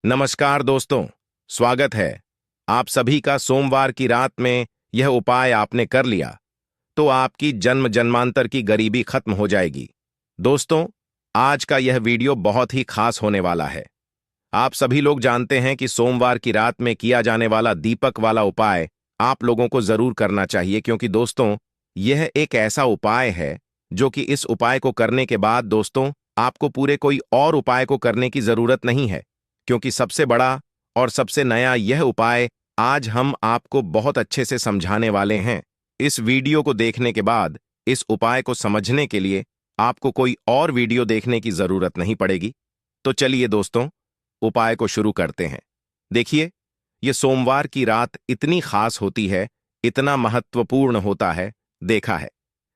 नमस्कार दोस्तों, स्वागत है आप सभी का। सोमवार की रात में यह उपाय आपने कर लिया तो आपकी जन्म जन्मांतर की गरीबी खत्म हो जाएगी। दोस्तों, आज का यह वीडियो बहुत ही खास होने वाला है। आप सभी लोग जानते हैं कि सोमवार की रात में किया जाने वाला दीपक वाला उपाय आप लोगों को जरूर करना चाहिए, क्योंकि दोस्तों यह एक ऐसा उपाय है जो कि इस उपाय को करने के बाद दोस्तों आपको पूरे कोई और उपाय को करने की जरूरत नहीं है, क्योंकि सबसे बड़ा और सबसे नया यह उपाय आज हम आपको बहुत अच्छे से समझाने वाले हैं। इस वीडियो को देखने के बाद इस उपाय को समझने के लिए आपको कोई और वीडियो देखने की जरूरत नहीं पड़ेगी। तो चलिए दोस्तों, उपाय को शुरू करते हैं। देखिए, यह सोमवार की रात इतनी खास होती है, इतना महत्वपूर्ण होता है। देखा है,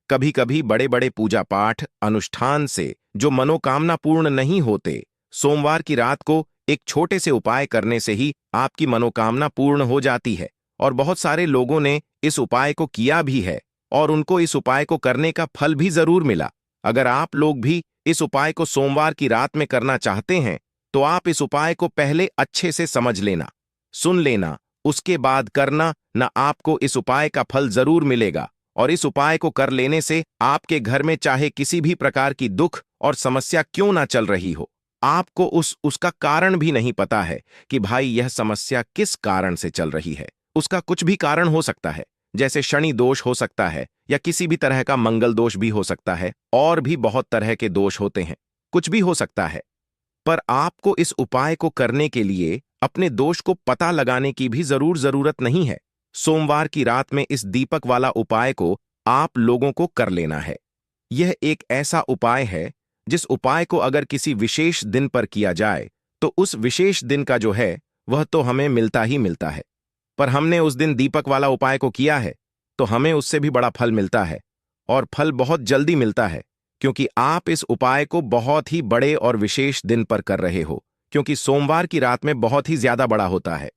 कभी कभी बड़े बड़े पूजा पाठ अनुष्ठान से जो मनोकामना पूर्ण नहीं होते, सोमवार की रात को एक छोटे से उपाय करने से ही आपकी मनोकामना पूर्ण हो जाती है। और बहुत सारे लोगों ने इस उपाय को किया भी है और उनको इस उपाय को करने का फल भी जरूर मिला। अगर आप लोग भी इस उपाय को सोमवार की रात में करना चाहते हैं तो आप इस उपाय को पहले अच्छे से समझ लेना, सुन लेना, उसके बाद करना, न आपको इस उपाय का फल जरूर मिलेगा। और इस उपाय को कर लेने से आपके घर में चाहे किसी भी प्रकार की दुख और समस्या क्यों ना चल रही हो, आपको उसका कारण भी नहीं पता है कि भाई यह समस्या किस कारण से चल रही है। उसका कुछ भी कारण हो सकता है, जैसे शनि दोष हो सकता है या किसी भी तरह का मंगल दोष भी हो सकता है, और भी बहुत तरह के दोष होते हैं, कुछ भी हो सकता है। पर आपको इस उपाय को करने के लिए अपने दोष को पता लगाने की भी जरूरत नहीं है। सोमवार की रात में इस दीपक वाला उपाय को आप लोगों को कर लेना है। यह एक ऐसा उपाय है जिस उपाय को अगर किसी विशेष दिन पर किया जाए तो उस विशेष दिन का जो है वह तो हमें मिलता ही मिलता है। पर हमने उस दिन दीपक वाला उपाय को किया है तो हमें उससे भी बड़ा फल मिलता है, और फल बहुत जल्दी मिलता है, क्योंकि आप इस उपाय को बहुत ही बड़े और विशेष दिन पर कर रहे हो, क्योंकि सोमवार की रात में बहुत ही ज्यादा बड़ा होता है।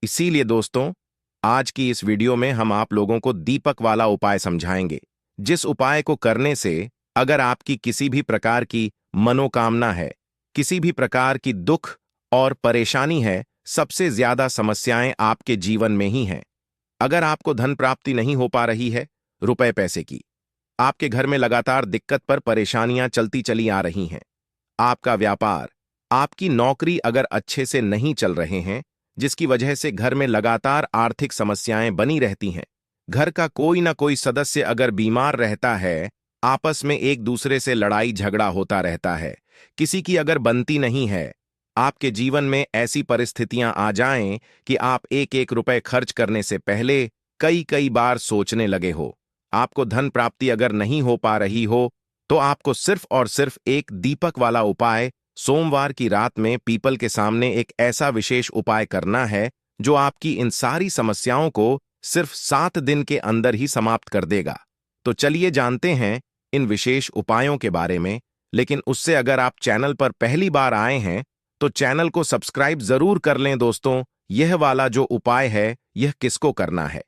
इसीलिए दोस्तों, आज की इस वीडियो में हम आप लोगों को दीपक वाला उपाय समझाएंगे, जिस उपाय को करने से अगर आपकी किसी भी प्रकार की मनोकामना है, किसी भी प्रकार की दुख और परेशानी है, सबसे ज्यादा समस्याएं आपके जीवन में ही हैं। अगर आपको धन प्राप्ति नहीं हो पा रही है, रुपए पैसे की, आपके घर में लगातार दिक्कत पर परेशानियां चलती चली आ रही हैं, आपका व्यापार, आपकी नौकरी अगर अच्छे से नहीं चल रहे हैं, जिसकी वजह से घर में लगातार आर्थिक समस्याएं बनी रहती हैं, घर का कोई ना कोई सदस्य अगर बीमार रहता है, आपस में एक दूसरे से लड़ाई झगड़ा होता रहता है, किसी की अगर बनती नहीं है, आपके जीवन में ऐसी परिस्थितियां आ जाएं कि आप एक एक रुपए खर्च करने से पहले कई कई बार सोचने लगे हो, आपको धन प्राप्ति अगर नहीं हो पा रही हो, तो आपको सिर्फ और सिर्फ एक दीपक वाला उपाय सोमवार की रात में पीपल के सामने एक ऐसा विशेष उपाय करना है जो आपकी इन सारी समस्याओं को सिर्फ 7 दिन के अंदर ही समाप्त कर देगा। तो चलिए जानते हैं इन विशेष उपायों के बारे में। लेकिन उससे अगर आप चैनल पर पहली बार आए हैं तो चैनल को सब्सक्राइब जरूर कर लें। दोस्तों, यह वाला जो उपाय है यह किसको करना है?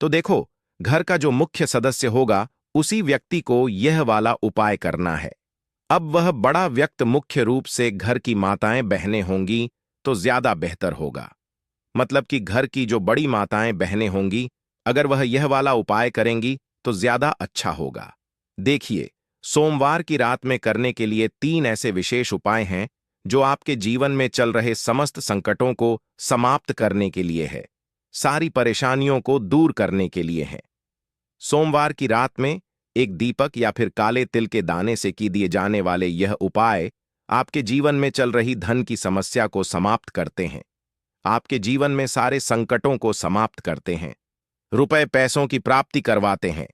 तो देखो, घर का जो मुख्य सदस्य होगा उसी व्यक्ति को यह वाला उपाय करना है। अब वह बड़ा व्यक्ति मुख्य रूप से घर की माताएं बहनें होंगी तो ज्यादा बेहतर होगा। मतलब कि घर की जो बड़ी माताएं बहनें होंगी, अगर वह यह वाला उपाय करेंगी तो ज्यादा अच्छा होगा। देखिए, सोमवार की रात में करने के लिए 3 ऐसे विशेष उपाय हैं जो आपके जीवन में चल रहे समस्त संकटों को समाप्त करने के लिए है, सारी परेशानियों को दूर करने के लिए है। सोमवार की रात में एक दीपक या फिर काले तिल के दाने से की दिए जाने वाले यह उपाय आपके जीवन में चल रही धन की समस्या को समाप्त करते हैं, आपके जीवन में सारे संकटों को समाप्त करते हैं, रुपए पैसों की प्राप्ति करवाते हैं,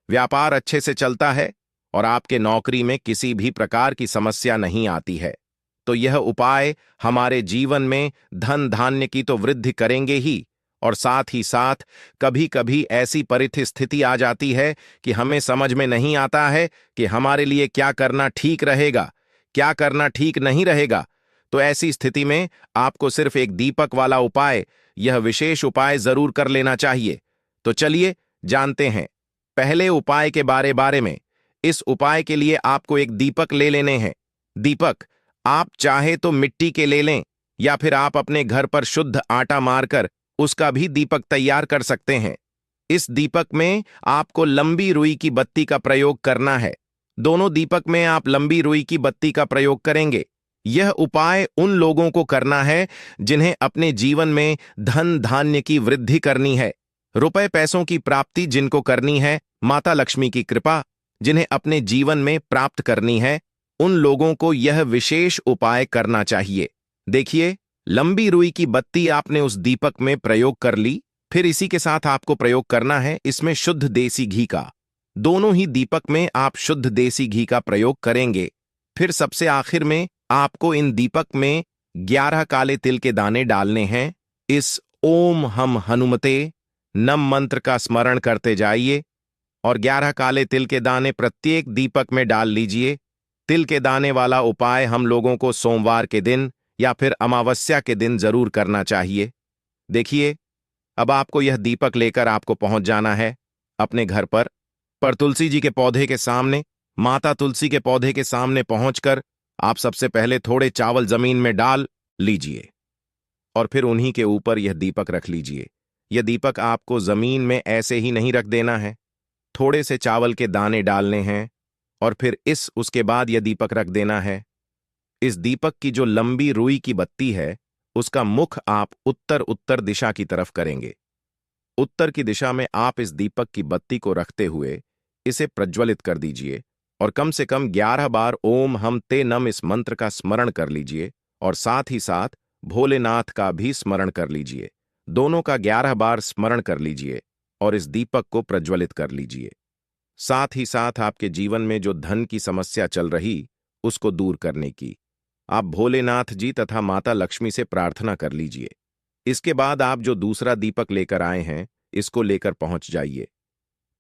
व्यापार अच्छे से चलता है और आपके नौकरी में किसी भी प्रकार की समस्या नहीं आती है। तो यह उपाय हमारे जीवन में धन धान्य की तो वृद्धि करेंगे ही, और साथ ही साथ कभी कभी ऐसी परिस्थिति आ जाती है कि हमें समझ में नहीं आता है कि हमारे लिए क्या करना ठीक रहेगा, क्या करना ठीक नहीं रहेगा। तो ऐसी स्थिति में आपको सिर्फ एक दीपक वाला उपाय, यह विशेष उपाय जरूर कर लेना चाहिए। तो चलिए जानते हैं पहले उपाय के बारे में। इस उपाय के लिए आपको एक दीपक ले लेने हैं। दीपक आप चाहे तो मिट्टी के ले लें या फिर आप अपने घर पर शुद्ध आटा मारकर उसका भी दीपक तैयार कर सकते हैं। इस दीपक में आपको लंबी रुई की बत्ती का प्रयोग करना है। दोनों दीपक में आप लंबी रुई की बत्ती का प्रयोग करेंगे। यह उपाय उन लोगों को करना है जिन्हें अपने जीवन में धन धान्य की वृद्धि करनी है, रुपए पैसों की प्राप्ति जिनको करनी है, माता लक्ष्मी की कृपा जिन्हें अपने जीवन में प्राप्त करनी है, उन लोगों को यह विशेष उपाय करना चाहिए। देखिए, लंबी रुई की बत्ती आपने उस दीपक में प्रयोग कर ली। फिर इसी के साथ आपको प्रयोग करना है इसमें शुद्ध देसी घी का। दोनों ही दीपक में आप शुद्ध देसी घी का प्रयोग करेंगे। फिर सबसे आखिर में आपको इन दीपक में 11 काले तिल के दाने डालने हैं। इस ओम हम हनुमते नम मंत्र का स्मरण करते जाइए और 11 काले तिल के दाने प्रत्येक दीपक में डाल लीजिए। तिल के दाने वाला उपाय हम लोगों को सोमवार के दिन या फिर अमावस्या के दिन जरूर करना चाहिए। देखिए, अब आपको यह दीपक लेकर आपको पहुंच जाना है अपने घर पर तुलसी जी के पौधे के सामने, माता तुलसी के पौधे के सामने पहुंचकर आप सबसे पहले थोड़े चावल जमीन में डाल लीजिए और फिर उन्हीं के ऊपर यह दीपक रख लीजिए। यह दीपक आपको जमीन में ऐसे ही नहीं रख देना है, थोड़े से चावल के दाने डालने हैं और फिर उसके बाद यह दीपक रख देना है। इस दीपक की जो लंबी रुई की बत्ती है उसका मुख आप उत्तर उत्तर दिशा की तरफ करेंगे। उत्तर की दिशा में आप इस दीपक की बत्ती को रखते हुए इसे प्रज्वलित कर दीजिए और कम से कम 11 बार ओम हम ते नम इस मंत्र का स्मरण कर लीजिए और साथ ही साथ भोलेनाथ का भी स्मरण कर लीजिए। दोनों का 11 बार स्मरण कर लीजिए और इस दीपक को प्रज्वलित कर लीजिए। साथ ही साथ आपके जीवन में जो धन की समस्या चल रही उसको दूर करने की आप भोलेनाथ जी तथा माता लक्ष्मी से प्रार्थना कर लीजिए। इसके बाद आप जो दूसरा दीपक लेकर आए हैं इसको लेकर पहुंच जाइए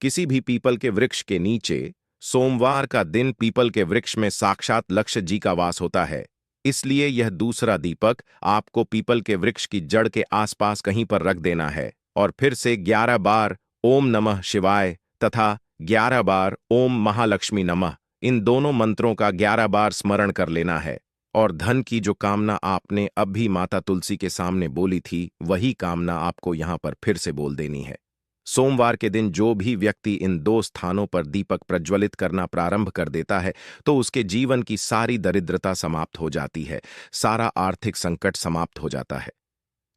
किसी भी पीपल के वृक्ष के नीचे। सोमवार का दिन पीपल के वृक्ष में साक्षात लक्ष्य जी का वास होता है, इसलिए यह दूसरा दीपक आपको पीपल के वृक्ष की जड़ के आसपास कहीं पर रख देना है और फिर से 11 बार ओम नमः शिवाय तथा 11 बार ओम महालक्ष्मी नमः इन दोनों मंत्रों का 11 बार स्मरण कर लेना है और धन की जो कामना आपने अब भी माता तुलसी के सामने बोली थी वही कामना आपको यहां पर फिर से बोल देनी है। सोमवार के दिन जो भी व्यक्ति इन 2 स्थानों पर दीपक प्रज्वलित करना प्रारंभ कर देता है तो उसके जीवन की सारी दरिद्रता समाप्त हो जाती है, सारा आर्थिक संकट समाप्त हो जाता है,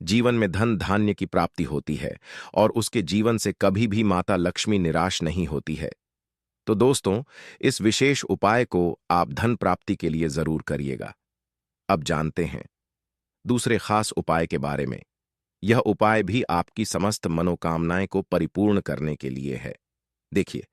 जीवन में धन धान्य की प्राप्ति होती है और उसके जीवन से कभी भी माता लक्ष्मी निराश नहीं होती है। तो दोस्तों, इस विशेष उपाय को आप धन प्राप्ति के लिए जरूर करिएगा। अब जानते हैं दूसरे खास उपाय के बारे में। यह उपाय भी आपकी समस्त मनोकामनाएं को परिपूर्ण करने के लिए है। देखिए,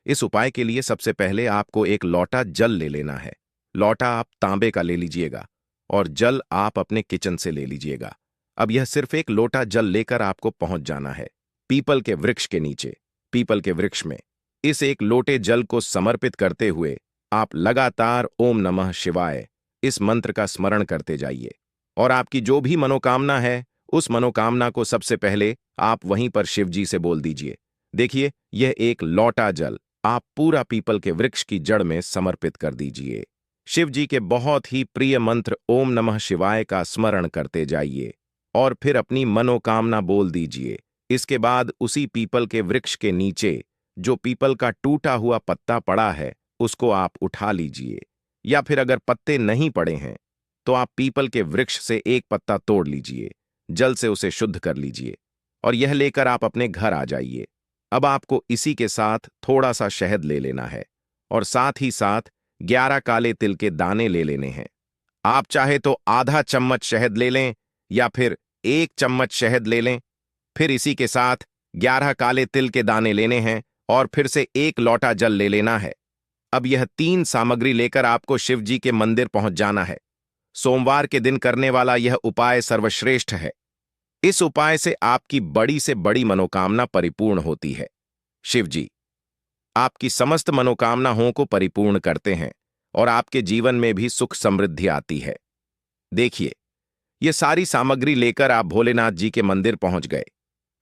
इस उपाय के लिए सबसे पहले आपको एक लोटा जल ले लेना है। लोटा आप तांबे का ले लीजिएगा और जल आप अपने किचन से ले लीजिएगा। अब यह सिर्फ एक लोटा जल लेकर आपको पहुंच जाना है पीपल के वृक्ष के नीचे। पीपल के वृक्ष में इस एक लोटे जल को समर्पित करते हुए आप लगातार ओम नमः शिवाय इस मंत्र का स्मरण करते जाइए और आपकी जो भी मनोकामना है उस मनोकामना को सबसे पहले आप वहीं पर शिव जी से बोल दीजिए। देखिए, यह एक लोटा जल आप पूरा पीपल के वृक्ष की जड़ में समर्पित कर दीजिए। शिव जी के बहुत ही प्रिय मंत्र ओम नमः शिवाय का स्मरण करते जाइए और फिर अपनी मनोकामना बोल दीजिए। इसके बाद उसी पीपल के वृक्ष के नीचे जो पीपल का टूटा हुआ पत्ता पड़ा है उसको आप उठा लीजिए, या फिर अगर पत्ते नहीं पड़े हैं तो आप पीपल के वृक्ष से एक पत्ता तोड़ लीजिए, जल से उसे शुद्ध कर लीजिए और यह लेकर आप अपने घर आ जाइए। अब आपको इसी के साथ थोड़ा सा शहद ले लेना है और साथ ही साथ 11 काले तिल के दाने ले लेने हैं। आप चाहे तो आधा चम्मच शहद ले लें या फिर 1 चम्मच शहद ले लें। फिर इसी के साथ 11 काले तिल के दाने लेने हैं और फिर से 1 लोटा जल ले लेना है। अब यह 3 सामग्री लेकर आपको शिव जी के मंदिर पहुंच जाना है। सोमवार के दिन करने वाला यह उपाय सर्वश्रेष्ठ है। इस उपाय से आपकी बड़ी से बड़ी मनोकामना परिपूर्ण होती है। शिव जी आपकी समस्त मनोकामनाओं को परिपूर्ण करते हैं और आपके जीवन में भी सुख समृद्धि आती है। देखिए, ये सारी सामग्री लेकर आप भोलेनाथ जी के मंदिर पहुंच गए।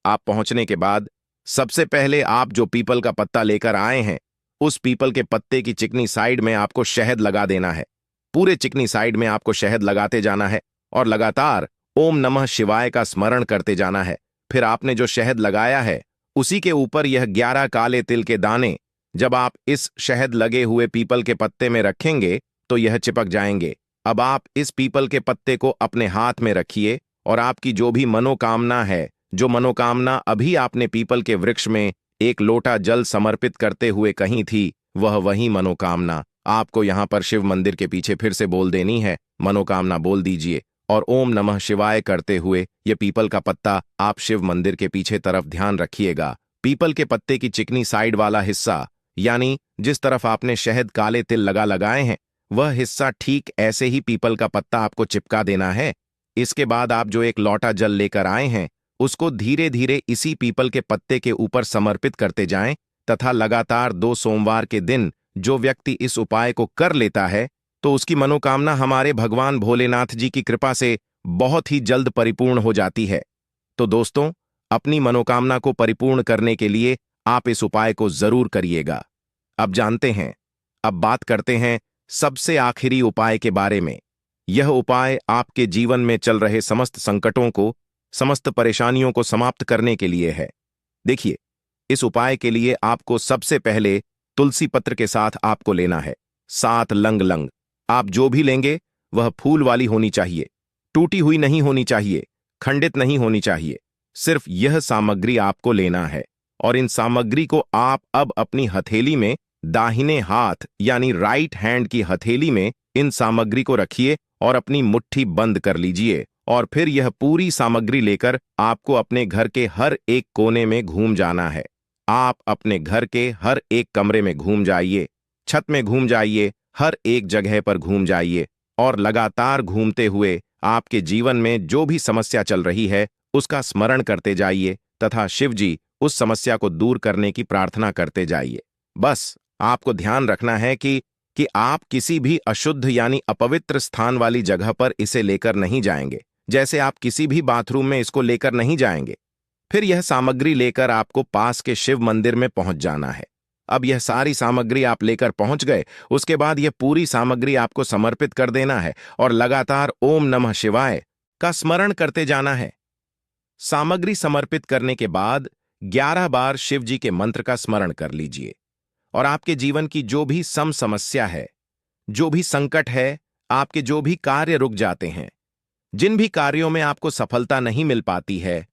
आप पहुंचने के बाद सबसे पहले आप जो पीपल का पत्ता लेकर आए हैं उस पीपल के पत्ते की चिकनी साइड में आपको शहद लगा देना है। पूरे चिकनी साइड में आपको शहद लगाते जाना है और लगातार ओम नमः शिवाय का स्मरण करते जाना है। फिर आपने जो शहद लगाया है उसी के ऊपर यह 11 काले तिल के दाने जब आप इस शहद लगे हुए पीपल के पत्ते में रखेंगे तो यह चिपक जाएंगे। अब आप इस पीपल के पत्ते को अपने हाथ में रखिए और आपकी जो भी मनोकामना है, जो मनोकामना अभी आपने पीपल के वृक्ष में एक लोटा जल समर्पित करते हुए कही थी, वह वही मनोकामना आपको यहां पर शिव मंदिर के पीछे फिर से बोल देनी है। मनोकामना बोल दीजिए और ओम नमः शिवाय करते हुए ये पीपल का पत्ता आप शिव मंदिर के पीछे तरफ ध्यान रखिएगा। पीपल के पत्ते की चिकनी साइड वाला हिस्सा, यानी जिस तरफ आपने शहद काले तिल लगाए हैं, वह हिस्सा ठीक ऐसे ही पीपल का पत्ता आपको चिपका देना है। इसके बाद आप जो एक लोटा जल लेकर आए हैं उसको धीरे धीरे इसी पीपल के पत्ते के ऊपर समर्पित करते जाएं तथा लगातार 2 सोमवार के दिन जो व्यक्ति इस उपाय को कर लेता है तो उसकी मनोकामना हमारे भगवान भोलेनाथ जी की कृपा से बहुत ही जल्द परिपूर्ण हो जाती है। तो दोस्तों, अपनी मनोकामना को परिपूर्ण करने के लिए आप इस उपाय को जरूर करिएगा। अब बात करते हैं सबसे आखिरी उपाय के बारे में। यह उपाय आपके जीवन में चल रहे समस्त संकटों को, समस्त परेशानियों को समाप्त करने के लिए है। देखिए, इस उपाय के लिए आपको सबसे पहले तुलसी पत्र के साथ आपको लेना है 7 लंग। आप जो भी लेंगे वह फूल वाली होनी चाहिए, टूटी हुई नहीं होनी चाहिए, खंडित नहीं होनी चाहिए। सिर्फ यह सामग्री आपको लेना है और इन सामग्री को आप अब अपनी हथेली में, दाहिने हाथ यानी राइट हैंड की हथेली में इन सामग्री को रखिए और अपनी मुट्ठी बंद कर लीजिए। और फिर यह पूरी सामग्री लेकर आपको अपने घर के हर एक कोने में घूम जाना है। आप अपने घर के हर एक कमरे में घूम जाइए, छत में घूम जाइए, हर एक जगह पर घूम जाइए और लगातार घूमते हुए आपके जीवन में जो भी समस्या चल रही है उसका स्मरण करते जाइए तथा शिव जी उस समस्या को दूर करने की प्रार्थना करते जाइए। बस आपको ध्यान रखना है कि आप किसी भी अशुद्ध यानी अपवित्र स्थान वाली जगह पर इसे लेकर नहीं जाएंगे। जैसे आप किसी भी बाथरूम में इसको लेकर नहीं जाएंगे। फिर यह सामग्री लेकर आपको पास के शिव मंदिर में पहुंच जाना है। अब यह सारी सामग्री आप लेकर पहुंच गए, उसके बाद यह पूरी सामग्री आपको समर्पित कर देना है और लगातार ओम नमः शिवाय का स्मरण करते जाना है। सामग्री समर्पित करने के बाद 11 बार शिव जी के मंत्र का स्मरण कर लीजिए और आपके जीवन की जो भी समस्या है, जो भी संकट है, आपके जो भी कार्य रुक जाते हैं, जिन भी कार्यों में आपको सफलता नहीं मिल पाती है,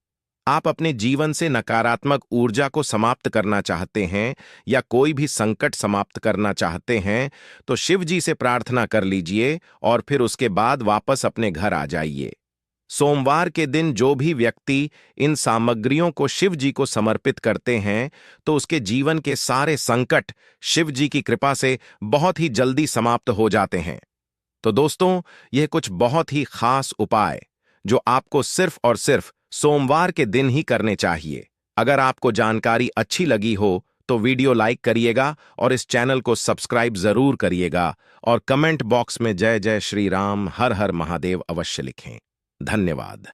आप अपने जीवन से नकारात्मक ऊर्जा को समाप्त करना चाहते हैं या कोई भी संकट समाप्त करना चाहते हैं, तो शिव जी से प्रार्थना कर लीजिए और फिर उसके बाद वापस अपने घर आ जाइए। सोमवार के दिन जो भी व्यक्ति इन सामग्रियों को शिव जी को समर्पित करते हैं तो उसके जीवन के सारे संकट शिव जी की कृपा से बहुत ही जल्दी समाप्त हो जाते हैं। तो दोस्तों, यह कुछ बहुत ही खास उपाय जो आपको सिर्फ और सिर्फ सोमवार के दिन ही करने चाहिए। अगर आपको जानकारी अच्छी लगी हो तो वीडियो लाइक करिएगा और इस चैनल को सब्सक्राइब जरूर करिएगा और कमेंट बॉक्स में जय जय श्री राम, हर हर महादेव अवश्य लिखें। धन्यवाद।